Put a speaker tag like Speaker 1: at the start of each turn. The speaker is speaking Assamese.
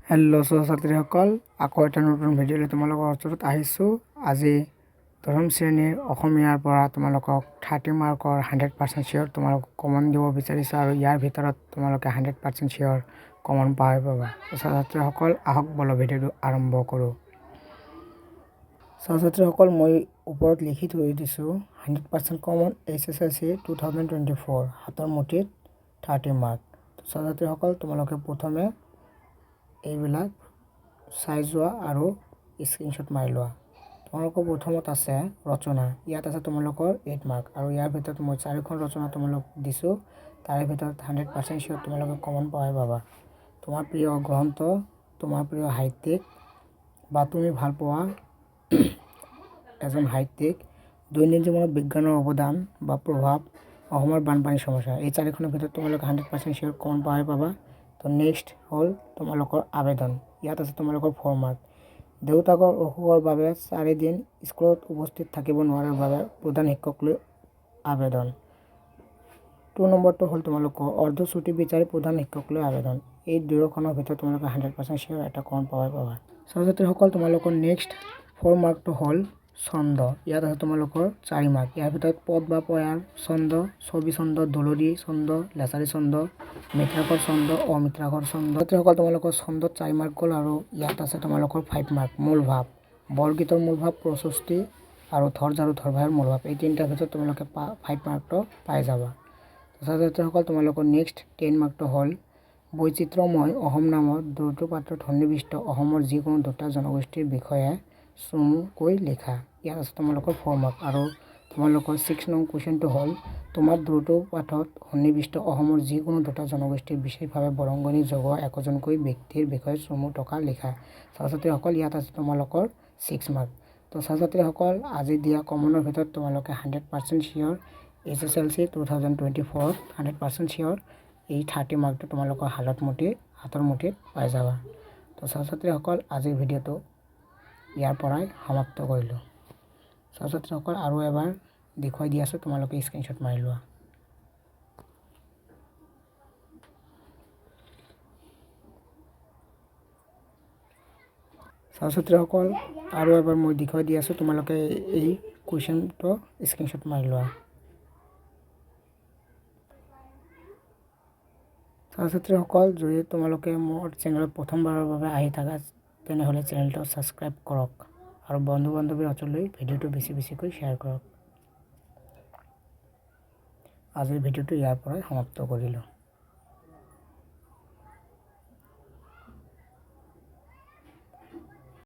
Speaker 1: হেল্ল' ছাত্ৰীসকল, আকৌ এটা নতুন ভিডিঅ'লৈ তোমালোকৰ ওচৰত আহিছোঁ। আজি দশম শ্ৰেণীৰ অসমীয়াৰ পৰা তোমালোকক 30 মাৰ্কৰ 100% চিয়'ৰ তোমালোকক কমন দিব বিচাৰিছোঁ আৰু ইয়াৰ ভিতৰত তোমালোকে 100% চিয়'ৰ কমন পাই পাবা। ছাত্ৰীসকল, আহক ব'লা ভিডিঅ'টো আৰম্ভ কৰোঁ। ছাত্ৰীসকল, মই ওপৰত লিখি থৈ দিছোঁ 100% কমন HSLC 2024 হাতৰ মুঠিত 30 মাৰ্ক। ছাত্ৰীসকল, তোমালোকে প্ৰথমে এইবিলাক চাই যোৱা আৰু স্ক্ৰীনশ্বট মাৰি লোৱা। তোমালোকৰ প্ৰথমত আছে ৰচনা, ইয়াত আছে তোমালোকৰ 8 মাৰ্ক আৰু ইয়াৰ ভিতৰত মই 4খন ৰচনা তোমালোক দিছোঁ। তাৰে ভিতৰত 100% চিয়'ৰ তোমালোকে কমন পাই পাবা। তোমাৰ প্ৰিয় গ্ৰন্থ, তোমাৰ প্ৰিয় সাহিত্যিক বা তুমি ভাল পোৱা এজন সাহিত্যিক, দৈনিক জীৱনত বিজ্ঞানৰ অৱদান বা প্ৰভাৱ, অসমৰ বানপানী সমস্যা, এই 4খনৰ ভিতৰত তোমালোকে 100% চিয়'ৰ কমন পাই পাবা। তো নেক্সট হ'ল তোমালোকৰ আবেদন, ইয়াত আছে তোমালোকৰ 4 মাৰ্ক। দেউতাকৰ অসুখৰ বাবে 4 দিন স্কুলত উপস্থিত থাকিব নোৱাৰাৰ বাবে প্ৰধান শিক্ষকলৈ আবেদন। 2 নম্বৰটো হ'ল তোমালোকৰ অৰ্ধচুটি বিচাৰি প্ৰধান শিক্ষকলৈ আবেদন। এই দুয়োখনৰ ভিতৰত তোমালোকে 100% চিয়'ৰ এটা কমন পাবা। ছাত্ৰীসকল, তোমালোকৰ নেক্সট 4 মাৰ্কটো হ'ল ছন্দ, ইয়াত আছে তোমালোকৰ 4 মাৰ্ক। ইয়াৰ ভিতৰত পদ বা পয়াৰ ছন্দ, ছবি ছন্দ, দোলৰি ছন্দ, লেছাৰী ছন্দ, মিত্ৰাক্ষৰ ছন্দ, অমিত্ৰাক্ষৰ ছন্দ। ছাত্ৰীসকল, তোমালোকৰ ছন্দত 4 মাৰ্ক গ'ল আৰু ইয়াত আছে তোমালোকৰ 5 মাৰ্ক। মূল ভাৱ, বৰগীতৰ মূল ভাৱ, প্ৰশস্তি আৰু ধৰ্জ আৰু ধৰ্ভায়ৰ মূল ভাৱ, এই তিনিটাৰ ভিতৰত তোমালোকে 5 মাৰ্কটো পাই যাবা। ছাত্ৰীসকল, তোমালোকৰ নেক্সট 10 মাৰ্কটো হ'ল বৈচিত্ৰ্যময় অসম নামৰ দ্ৰুত পাত্ৰত সন্নিৱিষ্ট অসমৰ যিকোনো দুটা জনগোষ্ঠীৰ বিষয়ে চমুকৈ লিখা। ইয়াত আছে তোমালোকৰ 4 মাৰ্ক আৰু তোমালোকৰ 6 নং কুৱেশ্যনটো হ'ল তোমাৰ দ্ৰুত পাঠত সন্নিৱিষ্ট অসমৰ যিকোনো দুটা জনগোষ্ঠীৰ বিশেষভাৱে বৰংগনি জগোৱা একোজনকৈ ব্যক্তিৰ বিষয়ে চমু টকা লিখা। ছাত্ৰীসকল, ইয়াত আছে তোমালোকৰ 6 মাৰ্ক। তো ছাত্ৰীসকল, আজি দিয়া কমনৰ ভিতৰত তোমালোকে 100% চিয়'ৰ HSLC 2024 100% চিয়'ৰ এই 30 মাৰ্কটো তোমালোকৰ হাতৰ মুঠিত পাই যাবা। তো ছাত্ৰীসকল, আজিৰ ভিডিঅ'টো ইয়াৰ পৰাই সমাপ্ত কৰিলোঁ। ছাত্ৰীসকল, আৰু এবাৰ দেখুৱাই দি আছোঁ, তোমালোকে স্ক্ৰীনশ্বট মাৰি লোৱা। ছাত্ৰীসকল, আৰু এবাৰ মই দেখুৱাই দি আছোঁ, তোমালোকে এই কুৱেশ্যনটো স্ক্ৰীনশ্বট মাৰি লোৱা। ছাত্ৰীসকল, যদি তোমালোকে মোৰ চেনেলত প্ৰথমবাৰৰ বাবে আহি থাকা তেনেহ'লে চেনেলটো ছাবস্ক্ৰাইব কৰক আৰু বন্ধু বান্ধৱীৰ অঞ্চললৈ ভিডিঅ'টো বেছিকৈ শ্বেয়াৰ কৰক। আজিৰ ভিডিঅ'টো ইয়াৰ পৰাই সমাপ্ত কৰিলোঁ।